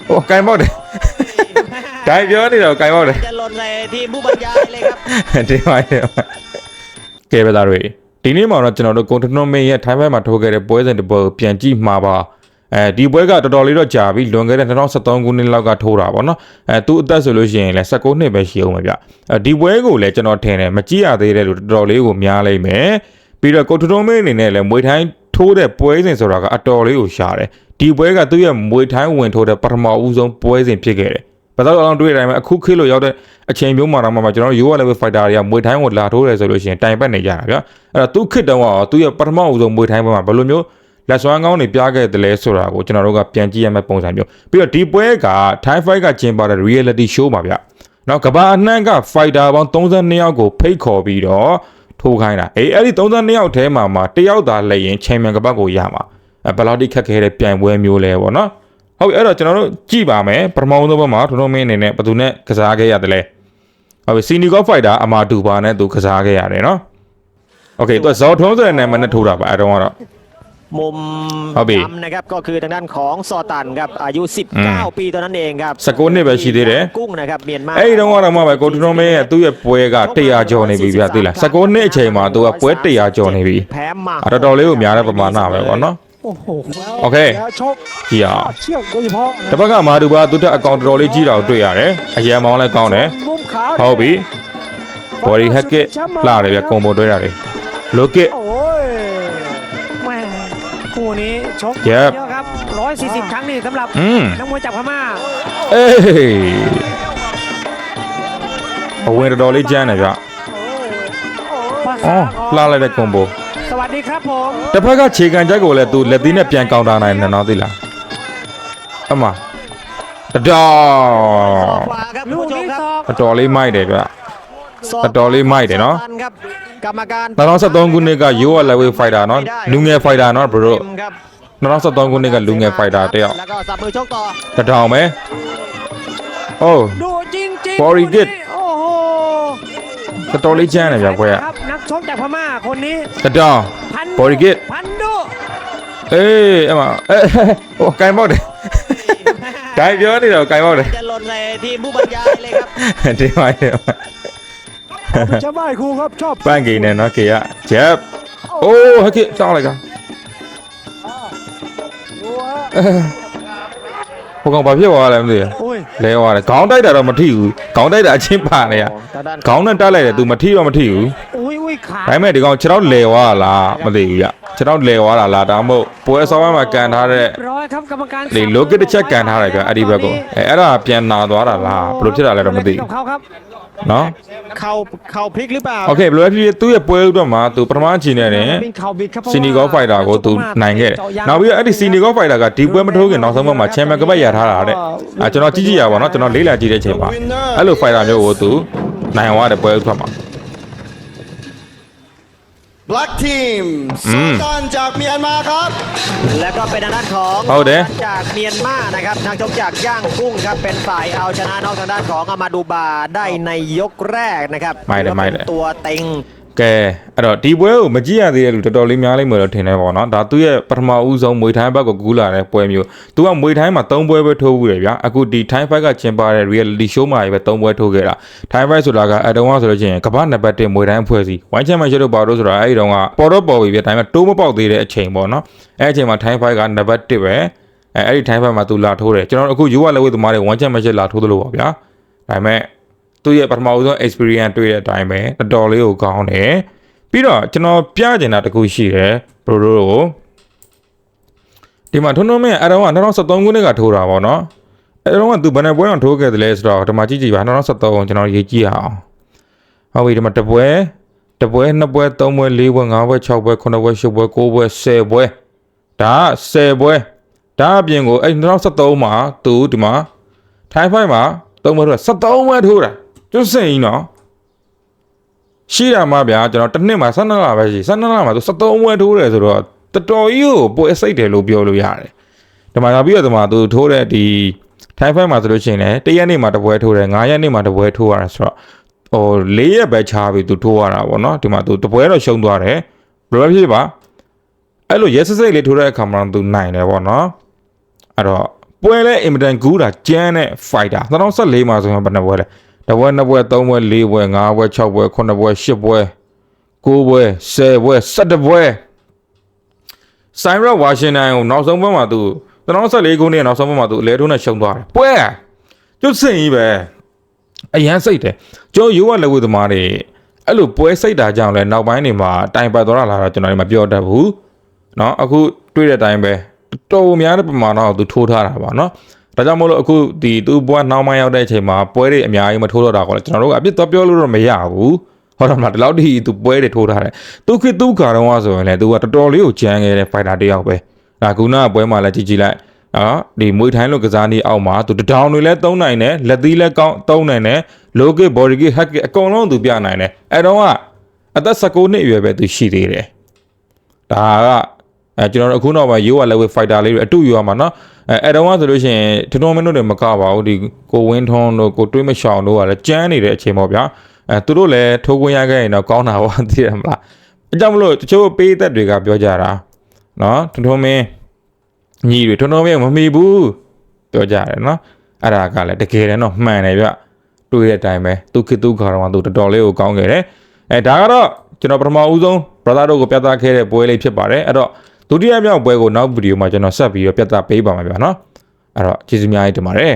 โอ้ไกลหมดไกลเยอะนี่เดี๋ยวไกลหมดจะหล่นใส่ทีมผู้บรรยายเลยครับဒီမှာကဲပဲသားတွေဒီနေ့မှာတော့ကျွန်တော်တို့ကွန်ထနိုမင်းရဲ့ထိုင်းဘက်မှာထိုးခဲ့တဲ့ပွဲစဉ်တစ်ပွဲပြန်ကြည့်မှာပါဒီပွဲကတော်တော်လေးတော့ကြာပြီလွန်ခဲ့တဲ့2013ခုနှစ်လောက်ကထိုးတာပေါ့နော်သူအသက်ဆိုလို့ရှိရင်လည်း19နှစ်ပဲရှိအောင်ပဲဗျဒီပွဲကိုလည်းကျွန်တော်ထင်တယ်မကြည့်ရသေးတဲ့လူတော်တော်လေးကိုများလိမ့်မယ်ပြီးတော့ကွန်ထနိုမင်းအနေနဲ့လည်းမွေထိုင်းထိုးတဲ့ပွဲစဉ်ဆိုတာကအတော်လေးကိုရှားတယ်ဒီပွဲကသူ့ရဲ့မွေထိုင်းဝင်ထိုးတဲ့ပထမဦးဆုံးပွဲစဉ်ဖြစ်ခဲ့တယ်ဘာသာအောင်တွေ့တိုင်းမှာအခုခေတ်လို့ရောက်တဲ့အချိန်မျိုးမှာတော့မှကျွန်တော်တို့ UR level fighter တွေကမွေထိုင်းကိုလာထိုးတယ်ဆိုလို့ရှိရင်တိုင်ပတ်နေကြတာဗျာအဲ့တော့သူခေတ်တုန်းကသူ့ရဲ့ပထမဦးဆုံးမွေထိုင်းပွဲမှာဘယ်လိုမျိုးလက်စွမ်းကောင်းတွေပြခဲ့တယ်လဲဆိုတာကိုကျွန်တော်တို့ကပြန်ကြည့်ရမယ့်ပုံစံမျိုးပြီးတော့ဒီပွဲက Thai Fight ကကျင်းပတဲ့ reality show ပါဗျနောက်ကဘာအနှံ့က fighter ပေါင်း32ယောက်ကိုဖိတ်ခေါ်ပြီးတော့ထိုးခိုင်းတာအဲ့ဒီ32ယောက်ထဲမှာတယောက်သာလက်ရင်ချန်ပီယံကပတ်ကိုရမှာဘယ်လောက်ထိခက်ခဲတဲ့ပြိုင်ပွဲမျိုးလဲပေါ့နော်ဟုတ်ပြီအဲ့တော့ကျွန်တော်တို့ကြည့်ပါမယ်ပထမဆုံးဘက်မှာထိုးထိုးမင်းအနေနဲ့ဘယ်သူနဲ့ကစားခဲ့ရတယ်လဲဟုတ်ပြီစီနီကောဖိုက်တာအမာတူပါနဲ့သူကစားခဲ့ရတယ်နော်โอเคသူဇော်ထုံးဆိုတဲ့နာမည်နဲ့ထိုးတာပါအဲ့တော့มุมดำนะครับก็คือทางด้านของซอตันครับอายุ19ปีตอนนั้นเองครับ19နှစ်ပဲရှိသေးတယ်กุ้งนะครับเมียนมาအဲ့ဒီတော့မှပဲကိုထနိုမင်းရဲ့သူ့ရဲ့ပွဲက100ကျော်နေပြီဗျာသိလား19နှစ်အချိန်မှာသူကပွဲ100ကျော်နေပြီแพ้มาတော်တော်လေးကိုများတဲ့ပမာဏပဲပေါ့နော်โอเคကြည့်အောင်တပတ်ကမာတူပါသူတက်အကောင့်တော်တော်လေးကြီးတာကိုတွေ့ရတယ်အရန်မောင်းလည်းကောင်းတယ်ဟုတ်ပြီဘော်ဒီဟက်ကစ်လှတယ်ဗျကွန်ဘိုတွဲတာတွေလိုကစ်คู่นี้ชกเยอะครับ140ครั้งนี่สำหรับนักมวยจากพม่าเอ้ยအဝင်တော်လေးကျန်းတယ်ဗျအော်လှလိုက်တဲ့ကွန်ဘိုสวัสดีครับผมတစ်ဖက်ကခြေကန်ချက်ကိုလည်းသူလက်သီးနဲ့ပြန်ကောင်တာနိုင်တယ်နော်သိလားအမลูกนี้တော်လေးမိုက်တယ်ဗျတော်လေးမိုက်တယ်နော်กรรมการ2013ခုနှစ်က UR level fighter နော်လူငယ် fighter နော် bro 2013ခုနှစ်ကလူငယ် fighter တယောက်แล้วก็สับมือชกต่อတထောင်ပဲโอ้ดูจริงๆ body kit โอ้โหတော်လေးကျန်းတယ်ဗျခွဲครับนักชกจากพม่าคนนี้တထောင် body kit พันดุเอ้ยအမโอ้ไกลหมดไกลပြောနေတော့ไกลหมดจะหล่นใส่ทีมผู้บรรยายเลยครับဒီမှာชาวบ้านครูครับชอบပန်းကိနေနော်ကေရဂျက်အိုးဟကိစောင်းလိုက်ကဟိုကောင်ဘာဖြစ်သွားလဲမသိဘူးလဲသွားတယ်ခေါင်းတိုက်တာတော့မထိဘူးခေါင်းတိုက်တာအချင်းပါနေရခေါင်းနဲ့တက်လိုက်တယ် तू မထိတော့မထိဘူးဒါပေမဲ့ဒီကောင်ခြေထောက်လဲသွားလားမသိဘူးရခြေထောက်လဲသွားတာလားဒါမှမဟုတ်ပွဲဆောင်းမှာကန်ထားတဲ့လေလိုကစ်တစ်ချက်ကန်ထားတယ်ဗျအဲ့ဒီဘက်ကိုအဲ့ဒါပြန်နာသွားတာလားဘယ်လိုဖြစ်တာလဲတော့မသိဘူးနော်เข่าพลิกหรือเปล่าโอเคဘယ်လိုဖြစ်သူ့ရဲ့ပွဲဥတော့မှာသူပထမအချိန်နဲ့စီနီကောဖိုက်တာကိုသူနိုင်ခဲ့တယ်နောက်ပြီးတော့အဲ့ဒီစီနီကောဖိုက်တာကဒီပွဲမထိုးခင်နောက်ဆုံးမှာချန်ပီယံကပတ်ရထားတာတဲ့ကျွန်တော်ကြည့်ကြည့်ရပါတော့ကျွန်တော်လေးလာကြည့်တဲ့အချိန်မှာအဲ့လိုဖိုက်တာမျိုးကိုသူနိုင်သွားတဲ့ပွဲဥထွက်မှာBlack Team สุลต่านจากเมียนมาครับและก็เป็นทางด้านของจากเมียนมานะครับนักชกจากย่างกุ้งครับเป็นฝ่ายเอาชนะนอกทางด้านของอามาดูบาได้ในยกแรกนะครับตัวเต็งကဲအဲ့တော့ဒီပွဲကိုမကြည့်ရသေးတဲ့လူတော်တော်လေးများလိမ့်မယ်လို့ထင်တယ်ပေါ့နော်ဒါသူ့ရဲ့ပထမဦးဆုံးမွေထိုင်းဘက်ကိုကူးလာတဲ့ပွဲမျိုးသူကမွေထိုင်းမှာ3ပွဲပဲထိုးဘူးတယ်ဗျာအခုဒီ Thai Fight ကကျင်းပတဲ့ reality show မှာပဲ3ပွဲထိုးခဲ့တာ Thai Fight ဆိုတာကအတုံးကဆိုလို့ချင်းကမ္ဘာနံပါတ်1မွေထိုင်းအဖွဲ့အစည်းဝိုင်းချန်ပီယံရှစ်တို့ပါတော့ဆိုတာအဲ့ဒီတော့ကပေါ်တော့ပေါ်ပြီဗျာဒါပေမဲ့တိုးမပေါက်သေးတဲ့အချိန်ပေါ့နော်အဲ့အချိန်မှာ Thai Fight ကနံပါတ်1ပဲအဲ့ဒီ Thai Fight မှာသူလာထိုးတယ်ကျွန်တော်အခု UR level သမားတွေဝိုင်းချန်ပီယံရှစ်လာထိုးသလိုပါဗျာဒါပေမဲ့သူ့ရဲ့ပထမဦးဆုံး experience တွေ့တဲ့အတိုင်းပဲတော်လေးကိုကောင်းတယ်ပြီးတော့ကျွန်တော်ပြချင်တာတခုရှိတယ်ဘရိုတို့ဒီမှာထွန်းထွန်းမင်းအတော့က2013ခုနှစ်ကထိုးတာပေါ့နော်အဲ့တော့ကသူဘယ်နှပွဲအောင်ထိုးခဲ့တယ်လဲဆိုတော့ဒီမှာကြည့်ကြည့်ပါ2013ကိုကျွန်တော်ရေးကြည့်အောင်ဟုတ်ပြီဒီမှာတစ်ပွဲနှစ်ပွဲသုံးပွဲလေးပွဲငါးပွဲ6ပွဲ9ပွဲ10ပွဲ9ပွဲ10ပွဲဒါ10ပွဲဒါအပြင်ကိုအဲ့2013မှာသူဒီမှာ Thai Fight မှာ3ပွဲထိုး73ပွဲထိုးတာကျွတ်စိန်နော်ရှိတာမှဗျာကျွန်တော်တစ်နှစ်မှာ12လပဲရှိ12လမှာသူ73ပွဲထိုးတယ်ဆိုတော့တော်တော်ကြီးကိုပိုအစိတ်တယ်လို့ပြောလို့ရတယ်ဒီမှာပြီးတော့ဒီမှာသူထိုးတဲ့ဒီ Thai Fight မှာဆိုလို့ရှိရင်လည်း1ရက်နေ့မှာတစ်ပွဲထိုးတယ်9ရက်နေ့မှာတစ်ပွဲထိုးရတာဆိုတော့ဟို4ရက်ပဲခြားပြီးသူထိုးရတာပေါ့နော်ဒီမှာသူတစ်ပွဲတော့ရှုံးသွားတယ်ဘယ်လိုဖြစ်ပါအဲ့လိုရဲစစိတ်လေးထိုးတဲ့အခါမှာသူနိုင်တယ်ပေါ့နော်အဲ့တော့ပ ပွဲလဲအင်မတန်ကူးတာကျန်းတဲ့ fighter 2014မှာဆိုရင်ဘယ်နှပွဲလဲတပွဲ2ပွဲ3ပွဲ4ပွဲ5ပွဲ6ပွဲ9ပွဲ10ပွဲ9ပွဲ10ပွဲ17ပွဲဆိုင်ရဝါရှင်တန်ကိုနောက်ဆုံးပွဲမှာသူ2014ခုနှစ်နောက်ဆုံးပွဲမှာသူအလဲထိုးနဲ့ရှုံးသွားတယ်ပွဲကျွတ်စင်ကြီးပဲအရန်စိတ်တယ်ကျွန်တော်ရိုးရလက်ဝဲသမားတွေအဲ့လိုပွဲစိတ်တာကြောင့်လဲနောက်ပိုင်းတွေမှာတိုင်ပတ်သွားတာလာတော့ကျွန်တော်တွေမပြောတတ်ဘူးเนาะအခုတွေ့တဲ့အတိုင်းပဲတော်များတဲ့ပမာဏကိုသူထိုးထားတာပါเนาะဒါကြောင့်မို့လို့အခုဒီသူ့ဘွားနှောင်းမိုင်းရောက်တဲ့အချိန်မှာပွဲတွေအများကြီးမထိုးတော့တာကောလေကျွန်တော်တို့အပြစ်တော့ပြောလို့တော့မရဘူးဟုတ်တယ်မလားဒီလောက်ထိသူပွဲတွေထိုးထားတယ်သူခေတ်သူခါတော့ဆိုရင်လေသူကတော်တော်လေးကိုကြမ်းခဲ့တဲ့ fighter တယောက်ပဲဒါကူနာပွဲမှာလည်းကြည့်လိုက်ဒီမွေထိုင်းလိုကစားနေအောက်မှာသူတဒေါင်တွေလည်းသုံးနိုင်တယ်လက်သီးလည်းကောင်းသုံးနိုင်တယ် low kick body kick head kick အကုန်လုံးသူပြနိုင်တယ်အဲ့တော့ကအသက်19နှစ်အရွယ်ပဲသူရှိသေးတယ်ဒါကကျွန်တော်တို့အခုတော့မှရိုးရလက်ဝဲ fighter လေးတွေအတူယူရမှာเนาะအဲ့တော့ဆိုလို့ရှိရင်ထွန်းမင်းတို့တွေမကပါဘူးဒီကိုဝင်းထွန်းတို့ကိုတွေးမရှောင်တို့ကလည်းကြမ်းနေတဲ့အချိန်ပေါ့ဗျာသူတို့လည်းထိုးခွင့်ရခဲ့ရင်တော့ကောင်းတာပါသိရမလားအကြောင်းမလို့တချို့ပေးသက်တွေကပြောကြတာเนาะထွန်းမင်းညီတွေထွန်းမင်းမမီဘူးပြောကြတယ်เนาะအဲ့ဒါကလည်းတကယ်တယ်เนาะမှန်တယ်ဗျတွေးတဲ့အတိုင်းပဲသူခေတ်သူခါတော့သူတော်တော်လေးကိုကောင်းခဲ့တယ်ဒါကတော့ကျွန်တော်ပထမဦးဆုံး brother တို့ကိုပြသခဲ့တဲ့ပွဲလေးဖြစ်ပါတယ်အဲ့တော့ဒုတိယမြောက်ပွဲကိုနောက်ဗီဒီယိုမှာကျွန်တော်ဆက်ပြီးတော့ပြသပေးပါမယ်ဗျာเนาะအဲ့တော့ကျေးဇူးများကြီးတင်ပါတယ်